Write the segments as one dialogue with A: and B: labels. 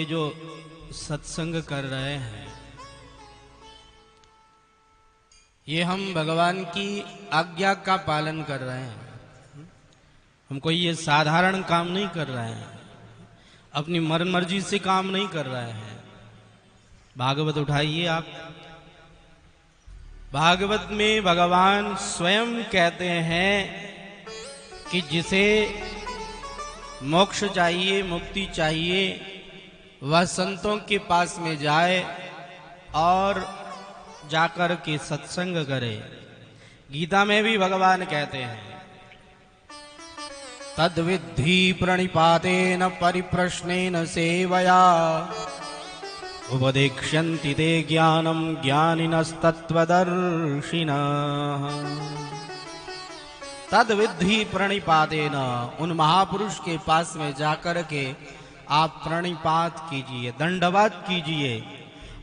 A: ये जो सत्संग कर रहे हैं, ये हम भगवान की आज्ञा का पालन कर रहे हैं। हम कोई ये साधारण काम नहीं कर रहे हैं, अपनी मन मर्जी से काम नहीं कर रहे हैं। भागवत उठाइए आप, भागवत में भगवान स्वयं कहते हैं कि जिसे मोक्ष चाहिए, मुक्ति चाहिए, वह संतों के पास में जाए और जाकर के सत्संग करे। गीता में भी भगवान कहते हैं, तद्विद्धि प्रणिपातेन परिप्रश्नेन सेवया उपदेक्ष्यन्ति ते ज्ञानम ज्ञानिनस्तत्त्वदर्शिनः। तद्विद्धि प्रणिपातेन, उन महापुरुष के पास में जाकर के आप प्रणिपात कीजिए, दंडवत कीजिए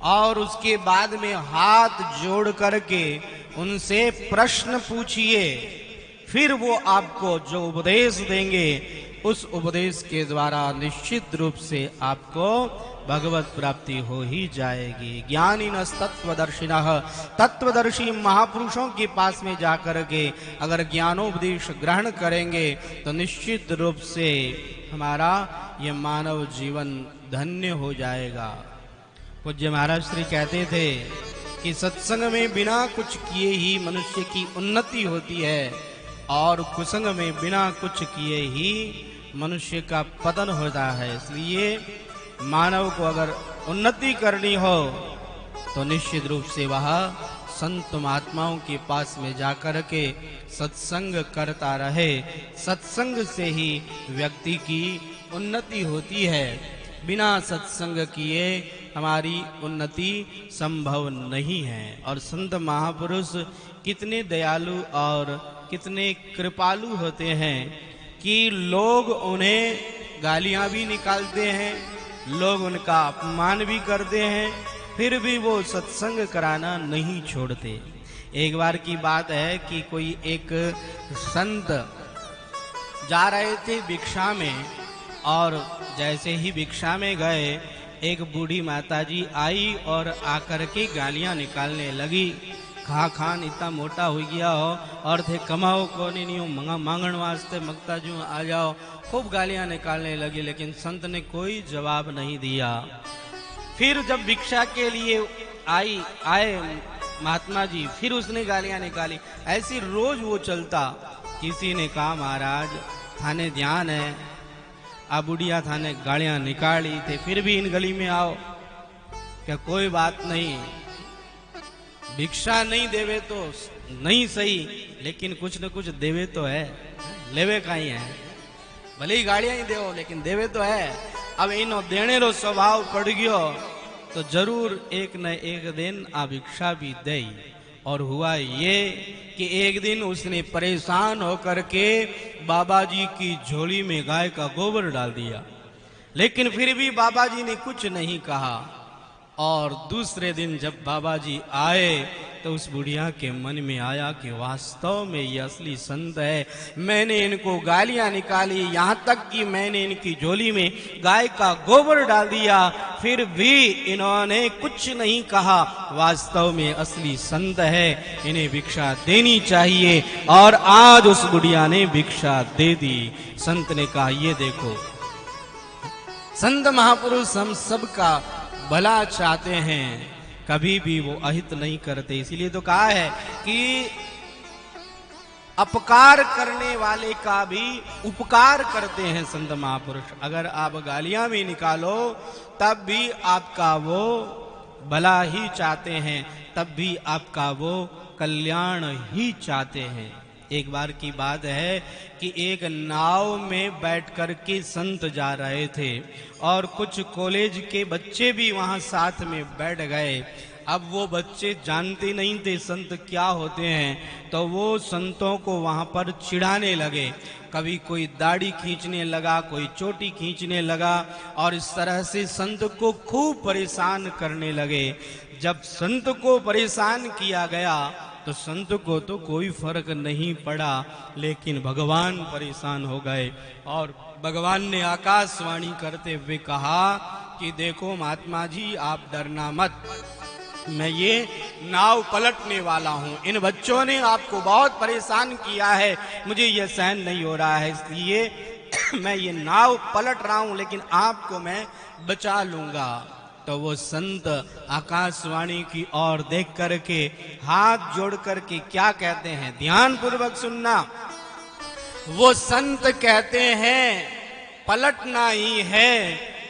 A: और उसके बाद में हाथ जोड़ करके उनसे प्रश्न पूछिए। फिर वो आपको जो उपदेश देंगे उस उपदेश के द्वारा निश्चित रूप से आपको भगवत प्राप्ति हो ही जाएगी। ज्ञानिनस्तत्त्वदर्शिनः, तत्वदर्शी महापुरुषों के पास में जाकर के अगर ज्ञानोपदेश ग्रहण करेंगे तो निश्चित रूप से हमारा ये मानव जीवन धन्य हो जाएगा। पूज्य महाराज श्री कहते थे कि सत्संग में बिना कुछ किए ही मनुष्य की उन्नति होती है और कुसंग में बिना कुछ किए ही मनुष्य का पतन होता है। इसलिए मानव को अगर उन्नति करनी हो तो निश्चित रूप से वह संत महात्माओं के पास में जाकर के सत्संग करता रहे। सत्संग से ही व्यक्ति की उन्नति होती है। बिना सत्संग किए हमारी उन्नति संभव नहीं है। और संत महापुरुष कितने दयालु और कितने कृपालु होते हैं कि लोग उन्हें गालियां भी निकालते हैं, लोग उनका अपमान भी करते हैं, फिर भी वो सत्संग कराना नहीं छोड़ते। एक बार की बात है कि कोई एक संत जा रहे थे भिक्षा में और जैसे ही भिक्षा में गए एक बूढ़ी माताजी आई और आकर के गालियां निकालने लगी। खा खान इतना मोटा हो गया हो और थे कमाओ को नहीं मांगण वास्ते मगता जो आ जाओ, खूब गालियां निकालने लगी। लेकिन संत ने कोई जवाब नहीं दिया। फिर जब भिक्षा के लिए आए महात्मा जी, फिर उसने गालियां निकाली। ऐसी रोज वो चलता। किसी ने कहा महाराज थाने ध्यान है, आ बुढ़िया थाने गालियां निकाली थे, फिर भी इन गली में आओ। क्या कोई बात नहीं, भिक्षा नहीं देवे तो नहीं सही, लेकिन कुछ न कुछ देवे तो है, लेवे का ही है। भले ही गाड़ियां ही देवो लेकिन देवे तो है। अब इनो देने रो स्वभाव पड़ गयो तो जरूर एक न एक दिन आ भिक्षा भी दे। और हुआ ये कि एक दिन उसने परेशान होकर के बाबा जी की झोली में गाय का गोबर डाल दिया, लेकिन फिर भी बाबा जी ने कुछ नहीं कहा। और दूसरे दिन जब बाबा जी आए तो उस बुढ़िया के मन में आया कि वास्तव में ये असली संत है। मैंने इनको गालियां निकाली, यहाँ तक कि मैंने इनकी झोली में गाय का गोबर डाल दिया, फिर भी इन्होंने कुछ नहीं कहा। वास्तव में असली संत है, इन्हें भिक्षा देनी चाहिए। और आज उस बुढ़िया ने भिक्षा दे दी। संत ने कहा ये देखो, संत महापुरुष हम सबका भला चाहते हैं, कभी भी वो अहित नहीं करते। इसीलिए तो कहा है कि अपकार करने वाले का भी उपकार करते हैं संत महापुरुष। अगर आप गालियां भी निकालो तब भी आपका वो भला ही चाहते हैं, तब भी आपका वो कल्याण ही चाहते हैं। एक बार की बात है कि एक नाव में बैठ कर के संत जा रहे थे और कुछ कॉलेज के बच्चे भी वहां साथ में बैठ गए। अब वो बच्चे जानते नहीं थे संत क्या होते हैं, तो वो संतों को वहां पर चिढ़ाने लगे। कभी कोई दाढ़ी खींचने लगा, कोई चोटी खींचने लगा और इस तरह से संत को खूब परेशान करने लगे। जब संत को परेशान किया गया तो संत को तो कोई फर्क नहीं पड़ा, लेकिन भगवान परेशान हो गए और भगवान ने आकाशवाणी करते हुए कहा कि देखो महात्मा जी आप डरना मत, मैं ये नाव पलटने वाला हूं। इन बच्चों ने आपको बहुत परेशान किया है, मुझे ये सहन नहीं हो रहा है, इसलिए मैं ये नाव पलट रहा हूं, लेकिन आपको मैं बचा लूंगा। तो वो संत आकाशवाणी की ओर देख करके हाथ जोड़ करके क्या कहते हैं, ध्यान पूर्वक सुनना। वो संत कहते हैं पलटना ही है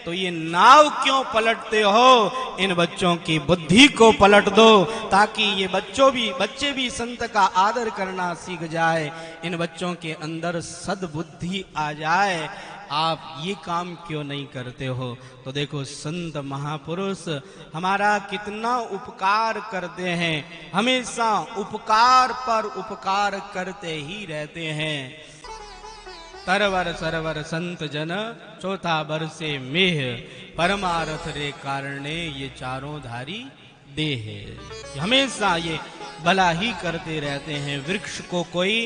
A: तो ये नाव क्यों पलटते हो, इन बच्चों की बुद्धि को पलट दो, ताकि ये बच्चे भी संत का आदर करना सीख जाए, इन बच्चों के अंदर सद्बुद्धि आ जाए। आप ये काम क्यों नहीं करते हो? तो देखो संत महापुरुष हमारा कितना उपकार करते हैं, हमेशा उपकार पर उपकार करते ही रहते हैं। तरवर सरवर संत जन चौथा बरसे मेह, परमारथ रे कारणे ये चारों धारी देह। हमेशा ये भला ही करते रहते हैं। वृक्ष को कोई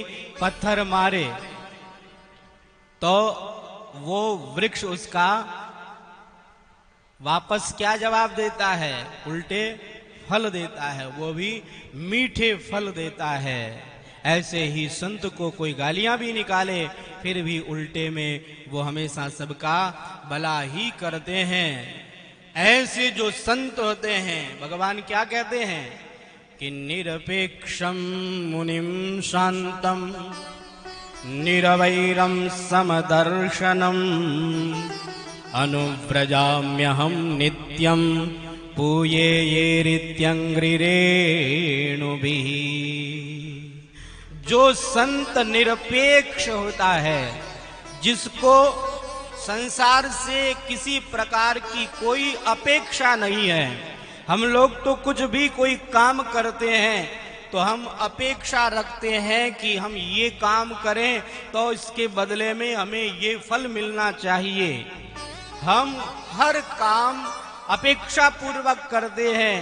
A: पत्थर मारे तो वो वृक्ष उसका वापस क्या जवाब देता है? उल्टे फल देता है, वो भी मीठे फल देता है। ऐसे ही संत को कोई गालियां भी निकाले फिर भी उल्टे में वो हमेशा सबका भला ही करते हैं। ऐसे जो संत होते हैं भगवान क्या कहते हैं कि निरपेक्षम मुनिम शांतम निरवैरम समदर्शनम अनुव्रजाम्यहम नित्यम पूये ये रित्यंग्रिरेणुभिः। जो संत निरपेक्ष होता है, जिसको संसार से किसी प्रकार की कोई अपेक्षा नहीं है। हम लोग तो कुछ भी कोई काम करते हैं तो हम अपेक्षा रखते हैं कि हम ये काम करें तो इसके बदले में हमें ये फल मिलना चाहिए। हम हर काम अपेक्षा पूर्वक करते हैं,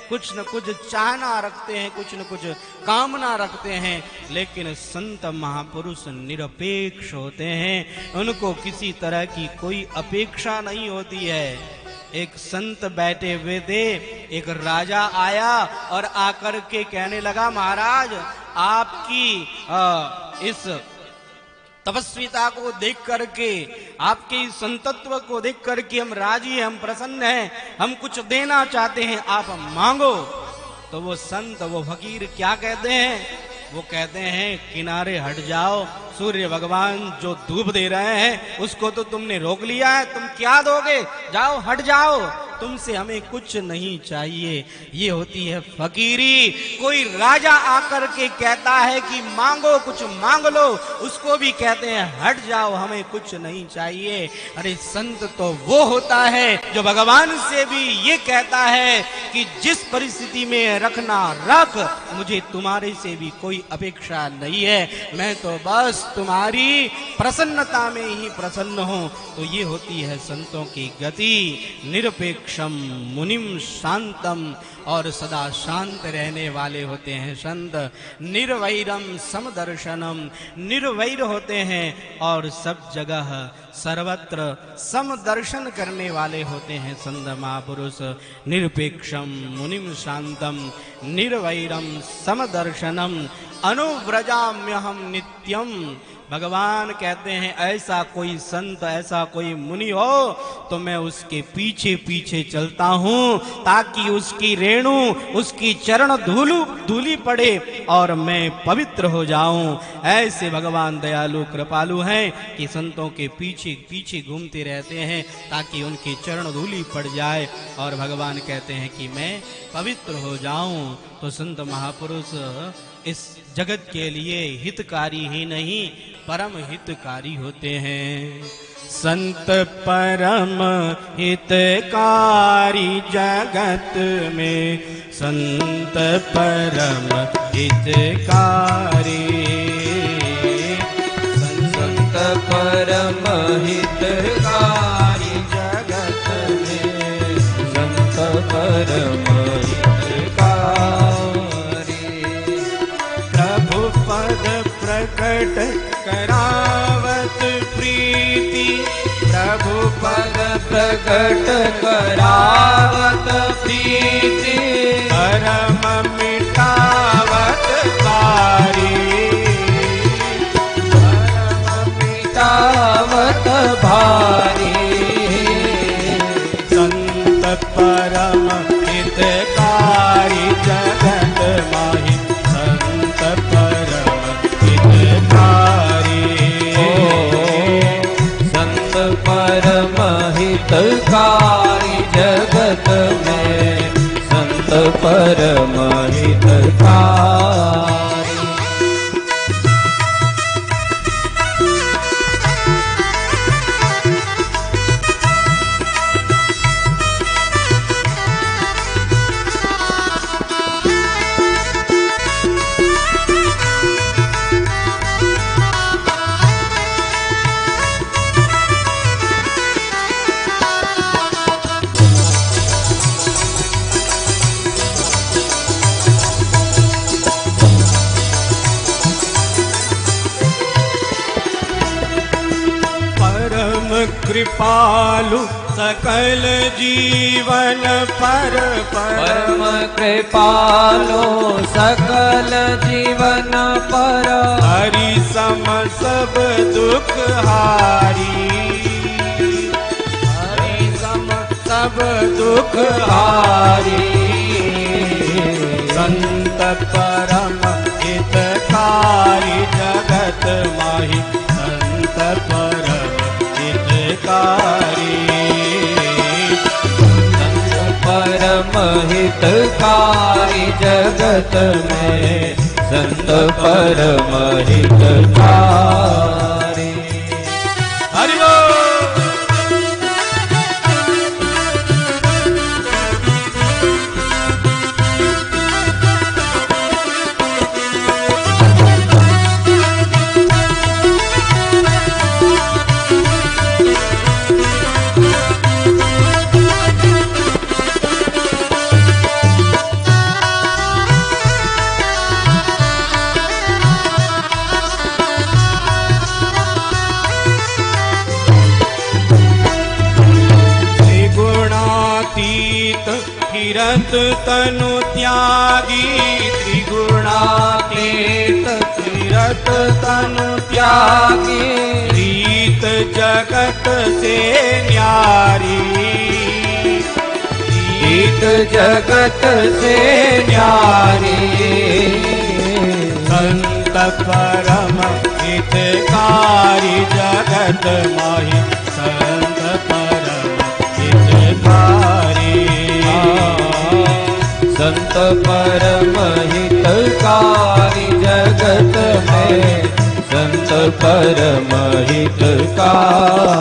A: कुछ न कुछ चाहना रखते हैं, कुछ न कुछ कामना रखते हैं। लेकिन संत महापुरुष निरपेक्ष होते हैं, उनको किसी तरह की कोई अपेक्षा नहीं होती है। एक संत बैठे हुए थे, एक राजा आया और आकर के कहने लगा, महाराज आपकी इस तपस्विता को देख करके, आपके इस संतत्व को देख करके हम राजी हैं, हम प्रसन्न हैं, हम कुछ देना चाहते हैं, आप मांगो। तो वो संत, वो फकीर क्या कहते हैं? वो कहते हैं किनारे हट जाओ, सूर्य भगवान जो धूप दे रहे हैं उसको तो तुमने रोक लिया है, तुम क्या दोगे? जाओ, हट जाओ, तुमसे हमें कुछ नहीं चाहिए। ये होती है फकीरी। कोई राजा आकर के कहता है कि मांगो, कुछ मांग लो, उसको भी कहते हैं हट जाओ, हमें कुछ नहीं चाहिए। अरे संत तो वो होता है जो भगवान से भी ये कहता है कि जिस परिस्थिति में रखना रख, मुझे तुम्हारे से भी कोई अपेक्षा नहीं है, मैं तो बस तुम्हारी प्रसन्नता में ही प्रसन्न हूं। तो ये होती है संतों की गति। निरपेक्षम मुनिम शांतम, और सदा शांत रहने वाले होते हैं संत। निर्वैरम समदर्शनम, निर्वैर होते हैं और सब जगह सर्वत्र समदर्शन करने वाले होते हैं संत महापुरुष। निरपेक्षम मुनिम शांतम निर्वैरम समदर्शनम अनुव्रजाम्यहम नित्यम। भगवान कहते हैं ऐसा कोई संत, ऐसा कोई मुनि हो तो मैं उसके पीछे पीछे चलता हूं, ताकि उसकी रेणु, उसकी चरण धूली पड़े और मैं पवित्र हो जाऊं। ऐसे भगवान दयालु कृपालु हैं कि संतों के पीछे पीछे घूमते रहते हैं ताकि उनकी चरण धूली पड़ जाए और भगवान कहते हैं कि मैं पवित्र हो जाऊं। तो संत महापुरुष इस जगत के लिए हितकारी ही नहीं, परम हितकारी होते हैं। संत परम हितकारी जगत में, संत परम हितकारी, संत परम हितकारी जगत में, संत परम प्रकट करावत प्रीति, प्रभु
B: पद प्रकट करावत प्रीति
A: परम मिटावत कारी
B: परम मिटावत भारी
A: संत परम हितकारी जगत माहि संत परम हितकारी
B: संत परम हितकारी जगत में संत परम हितकारी
A: कृपालु सकल जीवन पर
B: परम कृपालो सकल जीवन पर
A: हरि सम सब दुख हारी हरि सम सब दुख हारी संत परम हितकारी जगत माहि संत परम हितकारी
B: संत परम हितकारी जगत में संत परम हितकारी
A: हरि बोल। फिरत तनु त्यागी त्रिगुणातीत फिरत तनु त्यागी रीत जगत से न्यारी
B: रीत जगत से न्यारी
A: संत परम हितकारी जगत माहि संत परम हितकारी
B: संत परम हितकारी जगत में संत परम हितकारी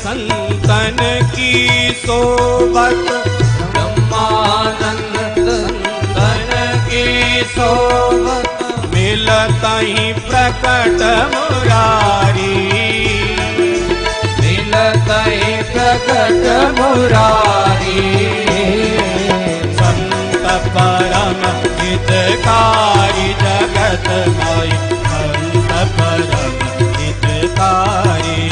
A: संतन की सोबत
B: ब्रह्मानंद संतन की सोबत
A: मिलत ही प्रकट मुरारी
B: मिलत ही प्रकट मुरारी
A: संत परम हितकारी जगत माहि संत परम हितकारी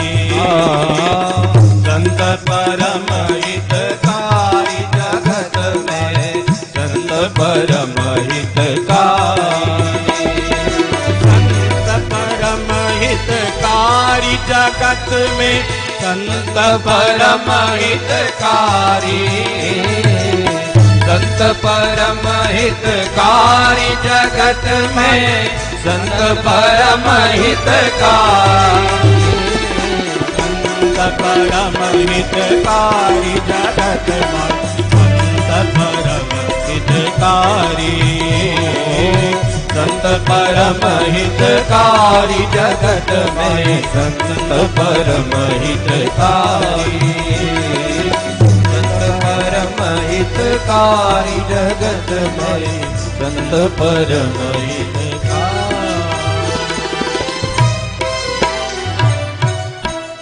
A: संत परम हितकारी जगत में संत परम हितकारी संत परम हितकारी जगत में संत परम हितकारी
B: संत परम हितकारी जगत में संत परम हितकारी
A: संत परम हितकारी जगत में संत परम हितकारी संत
B: परम हितकारी जगत में संत परम हितकारी, संत परम हितकारी जगत में संत परम हितकारी।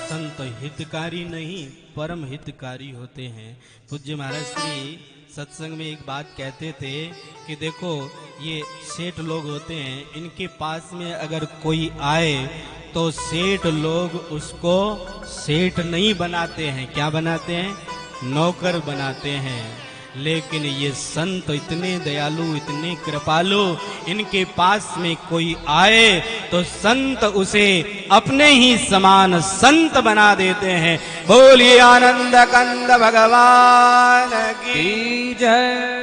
A: संत हितकारी नहीं परम हितकारी होते हैं। पूज्य महाराज श्री सत्संग में एक बात कहते थे कि देखो ये सेठ लोग होते हैं, इनके पास में अगर कोई आए तो सेठ लोग उसको सेठ नहीं बनाते हैं, क्या बनाते हैं? नौकर बनाते हैं। लेकिन ये संत इतने दयालु, इतने कृपालु, इनके पास में कोई आए तो संत उसे अपने ही समान संत बना देते हैं। बोलिए आनंद कंद भगवान की
B: जय।